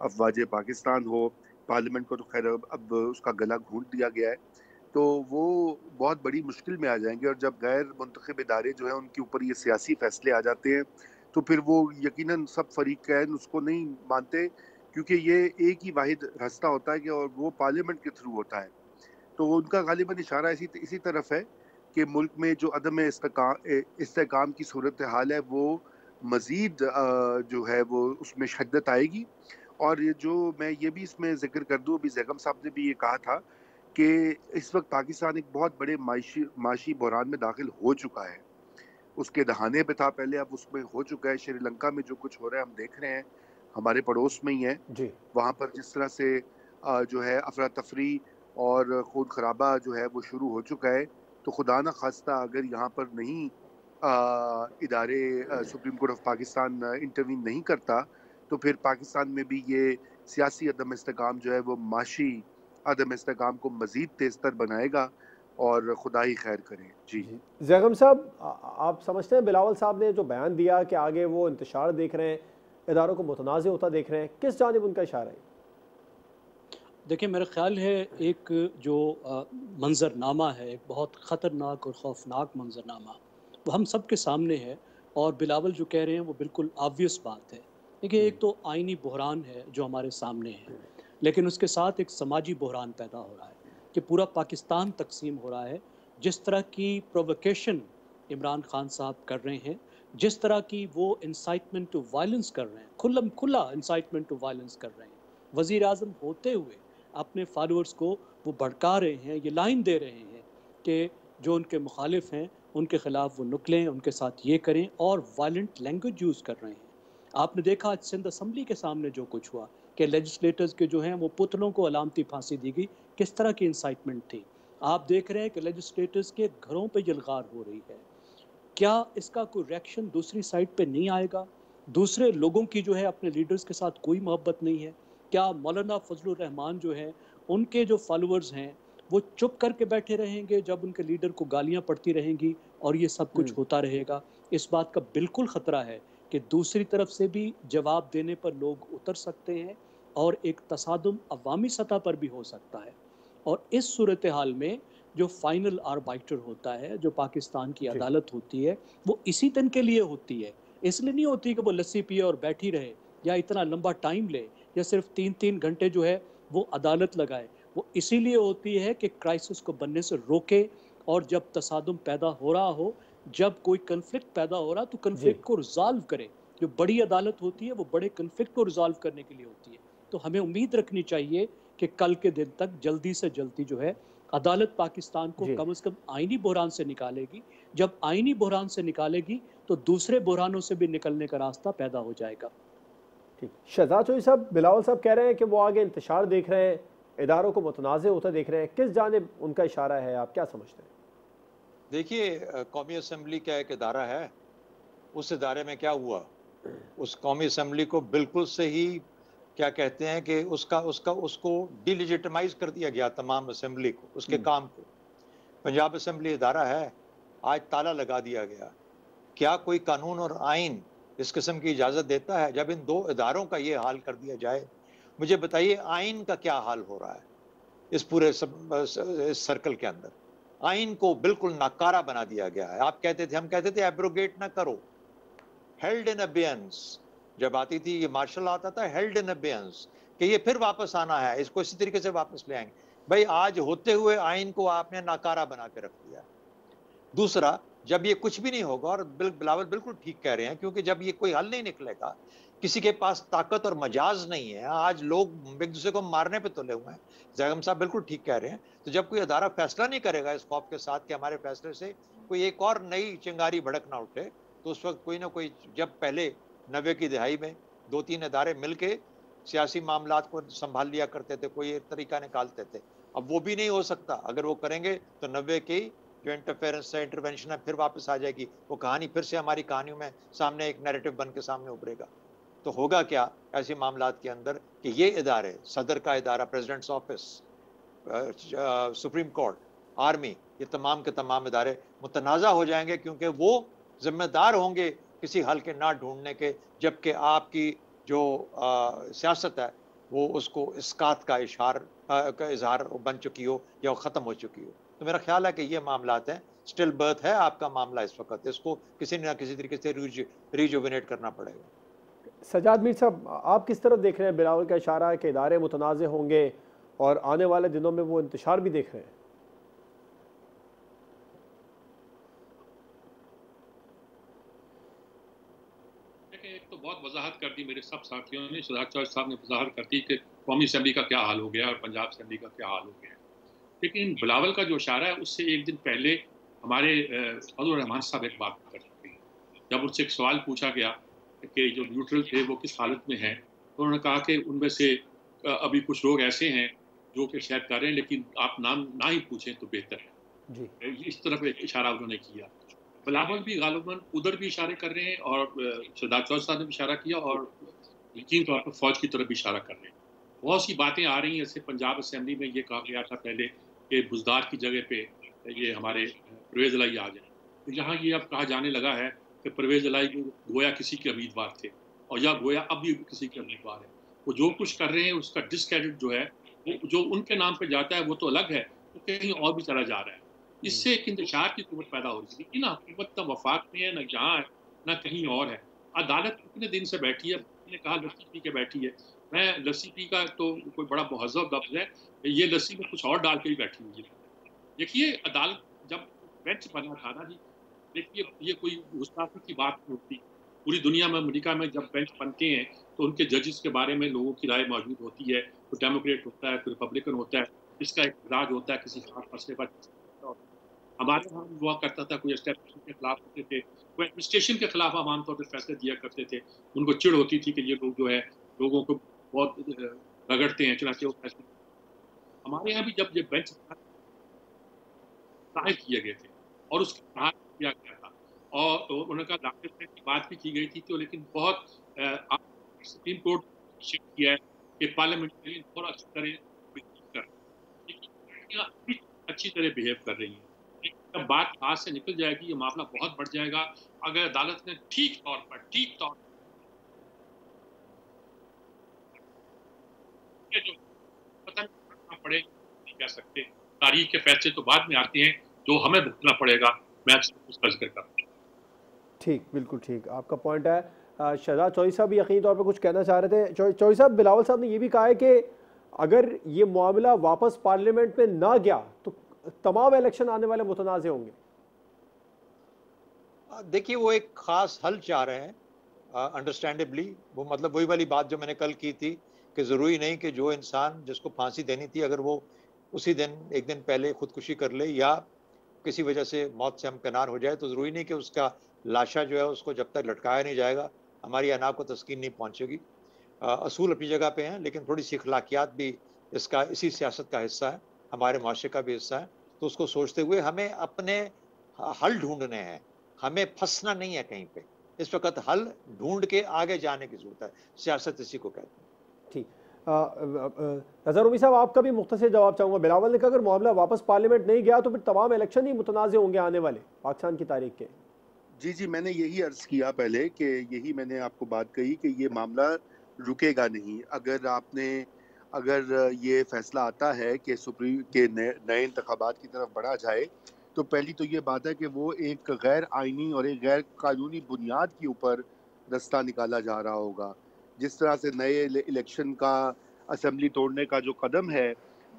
अफवाज पाकिस्तान हो, पार्लियामेंट को तो खैर अब उसका गला घूंट दिया गया है, तो वो बहुत बड़ी मुश्किल में आ जाएंगे। और जब गैर मुंतखब इदारे जो हैं उनके ऊपर ये सियासी फैसले आ जाते हैं तो फिर वो यकीनन सब फरीक़ैन उसको नहीं मानते, क्योंकि ये एक ही वाहिद रास्ता होता है कि और वो पार्लियामेंट के थ्रू होता है। तो उनका गालिबन इशारा इसी तरफ है कि मुल्क में जो अदम इस्तेहकाम की सूरत हाल है वो मज़ीद जो है वो उसमें शद्दत आएगी। और ये जो मैं ये भी इसमें ज़िक्र कर दूँ, अभी ज़ैगम साहब ने भी ये कहा था कि इस वक्त पाकिस्तान एक बहुत बड़े माशी बहरान में दाखिल हो चुका है। उसके दहाने पे था पहले, अब उसमें हो चुका है। श्रीलंका में जो कुछ हो रहा है हम देख रहे हैं, हमारे पड़ोस में ही है। जी। वहाँ पर जिस तरह से जो है अफरा तफरी और खून खराबा जो है वो शुरू हो चुका है, तो खुदा न खास्ता अगर यहाँ पर नहीं इदारे supreme court of Pakistan intervene नहीं करता, तो फिर पाकिस्तान में भी ये सियासी अदम इस्तेकाम जो है वो माशी अदम इस्तेकाम को मज़ीद तेज़तर बनाएगा, और खुदा ही खैर करे। जी ज़ैगम साहब, आप समझते हैं बिलावल साहब ने जो बयान दिया कि आगे वो इंतशार देख रहे हैं, इदारों को मुतनाज़ होता देख रहे हैं, किस जानिब उनका इशारा है? देखिए, मेरा ख्याल है एक जो मंजरनामा है, एक बहुत ख़तरनाक और खौफनाक मंजरनामा, वो हम सब के सामने है। और बिलावल जो कह रहे हैं वो बिल्कुल ऑब्वियस बात है। देखिए, एक तो आइनी बहरान है जो हमारे सामने है, लेकिन उसके साथ एक समाजी बहरान पैदा हो रहा है कि पूरा पाकिस्तान तकसीम हो रहा है। जिस तरह की प्रोवोकेशन इमरान खान साहब कर रहे हैं, जिस तरह की वो इंसाइटमेंट टू वायलेंस कर रहे हैं, खुला इंसाइटमेंट टू वायलेंस कर रहे हैं, वज़ीर आज़म होते हुए अपने फॉलोअर्स को वो भड़का रहे हैं, ये लाइन दे रहे हैं कि जो उनके मुखालिफ हैं उनके ख़िलाफ़ वो निकलें, उनके साथ ये करें, और वायलेंट लैंग्वेज यूज़ कर रहे हैं। आपने देखा आज सिंध असम्बली के सामने जो कुछ हुआ कि लेजिस्लेटर्स के जो हैं वो पुतलों को अलामती फांसी दी गई, किस तरह की इंसाइटमेंट थी। आप देख रहे हैं कि लेजिस्लेटर्स के घरों पे जलगार हो रही है। क्या इसका कोई रिएक्शन दूसरी साइड पे नहीं आएगा? दूसरे लोगों की जो है अपने लीडर्स के साथ कोई मोहब्बत नहीं है? क्या मौलाना फजलुर रहमान जो है उनके जो फॉलोअर्स हैं वो चुप करके बैठे रहेंगे जब उनके लीडर को गालियां पड़ती रहेंगी और ये सब कुछ होता रहेगा? इस बात का बिल्कुल ख़तरा है कि दूसरी तरफ से भी जवाब देने पर लोग उतर सकते हैं और एक तसादुम अवामी सतह पर भी हो सकता है। और इस सूरत हाल में जो फाइनल आर्बाइटर होता है, जो पाकिस्तान की अदालत होती है, वो इसी दिन के लिए होती है। इसलिए नहीं होती कि वो लस्सी पिए और बैठी रहे या इतना लंबा टाइम ले या सिर्फ 3-3 घंटे जो है वो अदालत लगाए। वो इसीलिए होती है कि क्राइसिस को बनने से रोके, और जब तसादुम पैदा हो रहा हो, जब कोई कन्फ्लिक्ट पैदा हो रहा तो कन्फ्लिक्ट को रिजॉल्व करे। जो बड़ी अदालत होती है वो बड़े कन्फ्लिक्ट को रिजॉल्व करने के लिए होती है। तो हमें उम्मीद रखनी चाहिए कि कल के दिन तक जल्दी से जल्दी जो है अदालत पाकिस्तान को कम से कम आइनी बहरान से निकालेगी। जब आइनी बहरान से निकालेगी तो दूसरे बहरानों से भी निकलने का रास्ता पैदा हो जाएगा। ठीक। शहजाद चौधरी साहब, बिलावल साहब कह रहे हैं कि वो आगे इंतशार देख रहे हैं, इदारों को मुतनाज़ होता देख रहे हैं, किस जानिब उनका इशारा है, आप क्या समझते हैं? देखिए, कौमी असम्बली का एक इदारा है, उस इदारे में क्या हुआ, उस कौमी असम्बली को बिल्कुल सही क्या कहते हैं कि उसको डिलेजिटिमाइज कर दिया गया तमाम असेंबली को, उसके काम को। पंजाब असेंबली इदारा है, आज ताला लगा दिया गया। क्या कोई कानून और आइन इस किस्म की इजाज़त देता है? जब इन दो इदारों का ये हाल कर दिया जाए, मुझे बताइए आइन का क्या हाल हो रहा है इस पूरे इस सर्कल के अंदर? आइन को बिल्कुल नाकारा बना दिया गया है। आप कहते थे, हम कहते थे एब्रोगेट ना करो, हेल्ड इन अबेयंस जब आती थी, ये मार्शल आता था, हेल्ड इन अबेयंस, कि ये फिर वापस आना है, इसको इसी तरीके से वापस ले आएंगे। भाई आज होते हुए आइन को आपने नाकारा बना के रख दिया। दूसरा, जब ये कुछ भी नहीं होगा, और बिलावल बिल्कुल ठीक कह रहे हैं, क्योंकि जब ये कोई हल नहीं निकलेगा, किसी के पास ताकत और मजाज नहीं है, आज लोग एक दूसरे को मारने पे तुले हुए हैं। जैगम साहब बिल्कुल ठीक कह रहे हैं। तो जब कोई अदारा फैसला नहीं करेगा इस खौफ के साथ कि हमारे फैसले से कोई एक और नई चिंगारी भड़क ना उठे, तो उस वक्त कोई ना कोई, जब पहले 90 की दिहाई में 2-3 अदारे मिलके सियासी मामलात को संभाल लिया करते थे, कोई एक तरीका निकालते थे, अब वो भी नहीं हो सकता। अगर वो करेंगे तो 90 की जो इंटरफेरेंस है, इंटरवेंशन है, फिर वापस आ जाएगी वो कहानी, फिर से हमारी कहानियों में सामने एक नैरेटिव बन के सामने उभरेगा। तो होगा क्या ऐसे मामलात के अंदर कि ये इदारे, सदर का इदारा, president's office, supreme court, army, ये तमाम के तमाम इदारे मुतनाज़ा हो जाएंगे, क्योंकि वो जिम्मेदार होंगे किसी हल के ना ढूंढने के, जबकि आपकी जो सियासत है वो उसको इस्कात का इजहार बन चुकी हो या ख़त्म हो चुकी हो। तो मेरा ख्याल है कि ये मामलात हैं, स्टिल बर्थ है आपका मामला इस वक्त, इसको किसी न किसी तरीके से रिजुविनेट करना पड़ेगा। सजाद मीर साहब, आप किस तरह देख रहे हैं? बिलावल का इशारा है कि इदारे मुतनाज़ होंगे और आने वाले दिनों में वो इंतशार भी देख रहे हैं। एक तो बहुत वजाहत कर दी मेरे सब साथियों ने, शहजाद चौधरी साहब ने वजाहत कर दी कि कौमी असम्बली का क्या हाल हो गया और पंजाब असम्बली का क्या हाल हो गया। लेकिन बिलावल का जो इशारा है उससे एक दिन पहले हमारे फजल रहमान साहब एक बात कर चुके हैं। जब उनसे एक सवाल पूछा गया कि जो न्यूट्रल थे वो किस हालत में हैं, तो उन्होंने कहा कि उनमें से अभी कुछ लोग ऐसे हैं जो कि शायद कर रहे हैं, लेकिन आप नाम ना ही पूछें तो बेहतर है जी। इस तरफ एक इशारा उन्होंने किया। बिलावल भी गालिबन उधर भी इशारे कर रहे हैं और शहजाद चौधरी साहब ने भी इशारा किया और यकीन तौर पर फौज की तरफ भी इशारा कर रहे हैं। बहुत सी बातें आ रही हैं, जैसे पंजाब असम्बली में ये कहा गया था पहले कि बुजदार की जगह पे ये हमारे परवेज़ इलाही आ जाए, तो यहाँ ये अब कहा जाने लगा है कि परवेज़ इलाही गोया किसी के उम्मीदवार थे और या गोया अब भी किसी के उम्मीदवार है। वो जो कुछ कर रहे हैं उसका डिस्क्रेडिट जो है वो जो उनके नाम पे जाता है वो तो अलग है, वो कहीं और भी चला जा रहा है। इससे एक इंतशार की कुव्वत पैदा हो रही है, लेकिन हुकूमत ना वफाक में है, ना यहाँ है, ना कहीं और है। अदालत कितने दिन से बैठी है, मैंने कहा लस्सी पी के बैठी है। मैं लस्सी पी का तो कोई बड़ा महज़्ज़ब लफ्ज़ है, ये लस्सी में कुछ और डाल के ही बैठी हुई है। देखिए अदालत जब बेंच बना था ना जी, देखिए ये कोई गुस्ताखी की बात नहीं होती। पूरी दुनिया में, अमेरिका में जब बेंच बनते हैं तो उनके जजेस के बारे में लोगों की राय मौजूद होती है। कोई डेमोक्रेट होता है, कोई रिपब्लिकन होता है, इसका एक राज होता है किसी खास मसले पर। हमारे यहाँ हुआ करता था, कोई एस्टेब्लिशमेंट के खिलाफ होते थे, कोई एडमिनिस्ट्रेशन के खिलाफ हम आमतौर पर फैसले दिया करते थे। उनको चिढ़ होती थी कि ये लोग जो है लोगों को बहुत रगड़ते हैं, चुनाचे वो फैसले। हमारे यहाँ भी जब ये बेंच दाखिल किए गए थे और उसके बाहर किया गया था और तो उन्होंने कहा दाखिल की बात भी की गई थी, तो लेकिन बहुत सुप्रीम कोर्ट किया है कि पार्लियामेंटेरियन थोड़ा अच्छी तरह अच्छी तरह बिहेव कर रही है। जब बात हाथ से निकल जाएगी ये मामला बहुत बढ़ जाएगा। अगर अदालत ने ठीक तौर पर जो पता नहीं पड़े नहीं कह सकते, तारीख के फैसले तो बाद में आते हैं जो हमें भुगतना पड़ेगा। मैं उसका जिक्र करूँगा। ठीक, बिल्कुल ठीक, आपका पॉइंट है। शहजाद चौधरी साहब यकीनी तौर पर कुछ कहना चाह रहे थे। चौधरी साहब, बिलावल साहब ने यह भी कहा है कि अगर ये मामला वापस पार्लियामेंट में ना गया तो तमाम इलेक्शन आने वाले मुतनाज़े होंगे। देखिए वो एक खास हल चाह रहे हैं, अंडरस्टैंडेबली। वो मतलब वही वाली बात जो मैंने कल की थी कि ज़रूरी नहीं कि जो इंसान जिसको फांसी देनी थी अगर वो उसी दिन एक दिन पहले खुदकुशी कर ले या किसी वजह से मौत से हमकिनार हो जाए, तो ज़रूरी नहीं कि उसका लाशा जो है उसको जब तक लटकाया नहीं जाएगा हमारी अना को तस्कीन नहीं पहुँचेगी। असूल अपनी जगह पे हैं, लेकिन थोड़ी सी अखलाकियात भी इसका इसी सियासत का हिस्सा है, हमारे माशरे का भी हिस्सा है। तो उसको सोचते हुए हमें अपने हल ढूंढने हैं, हमें फंसना नहीं है कहीं पे। इस वक्त हल ढूंढ के आगे जाने की जरूरत है, सियासत इसी को कहते हैं। ठीक। नज़र उमी साहब, आपका भी मुख्तसर जवाब चाहूँगा। बिलावल ने कहा अगर मामला वापस पार्लियामेंट नहीं गया तो फिर तमाम इलेक्शन ही मुतनाज़ होंगे आने वाले पाकिस्तान की तारीख के। जी जी, मैंने यही अर्ज किया पहले कि यही मैंने आपको बात कही कि ये मामला रुकेगा नहीं। अगर ये फैसला आता है कि सुप्रीम के नए इंतखाबात की तरफ बढ़ा जाए, तो पहली तो ये बात है कि वो एक गैर आइनी और एक गैर कानूनी बुनियाद के ऊपर रास्ता निकाला जा रहा होगा। जिस तरह से नए इलेक्शन का, असेंबली तोड़ने का जो कदम है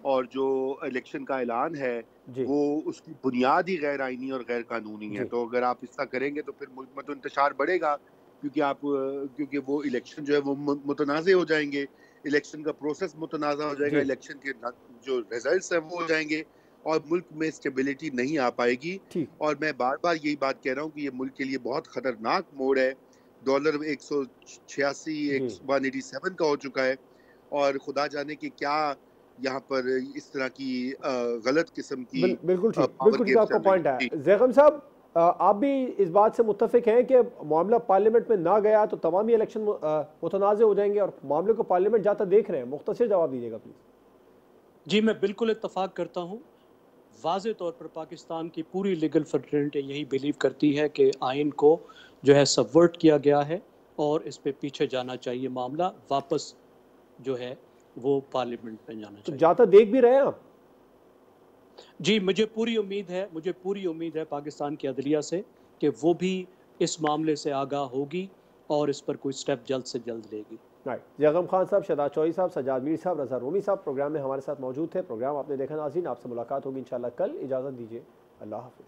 और जो इलेक्शन का ऐलान है, वो उसकी बुनियाद ही गैर आइनी और गैर कानूनी है। तो अगर आप ऐसा करेंगे तो फिर मुल्क में तो इंतशार बढ़ेगा, क्योंकि वो इलेक्शन जो है वो मुतनाज़े हो जाएंगे, इलेक्शन का प्रोसेस मुतनाज़ा हो जाएगा, इलेक्शन के जो रिजल्ट्स हैं वो हो जाएंगे और मुल्क में स्टेबिलिटी नहीं आ पाएगी। और मैं बार बार यही बात कह रहा हूँ कि ये मुल्क के लिए बहुत खतरनाक मोड़ है। डॉलर 187 का हो चुका है और खुदा जाने कि क्या यहाँ पर इस तरह की गलत किस्म की बिल्कुल ठीक आपका पॉइंट है। ज़ैगम साहब, आप भी इस बात से मुत्तफिक हैं कि मामला पार्लियामेंट में ना गया तो तमाम ही इलेक्शन मुतनाज़े हो जाएंगे और मामले को पार्लियामेंट जाता देख रहे हैं? मुख्तसर जवाब दीजिएगा प्लीज़। जी, मैं बिल्कुल इत्तफाक करता हूँ। वाज़े तौर पर पाकिस्तान की पूरी लीगल फ्रेटर्निटी यही बिलीव करती है कि आइन को जो है सबवर्ट किया गया है और इस पे पीछे जाना चाहिए। मामला वापस जो है वो पार्लियामेंट में जाना चाहिए। जाता देख भी रहे हैं आप? जी, मुझे पूरी उम्मीद है पाकिस्तान की अदलिया से कि वो भी इस मामले से आगाह होगी और इस पर कोई स्टेप जल्द से जल्द लेगी। राइट। ज़ैगम खान साहब, शहदाद चौधरी साहब, सज्जाद मीर साहब, रज़ा रूमी साहब प्रोग्राम में हमारे साथ मौजूद थे। प्रोग्राम आपने देखा नाज़रीन, आपसे मुलाकात होगी इंशाल्लाह कल। इजाज़त दीजिए, अल्लाह हाफ़िज़।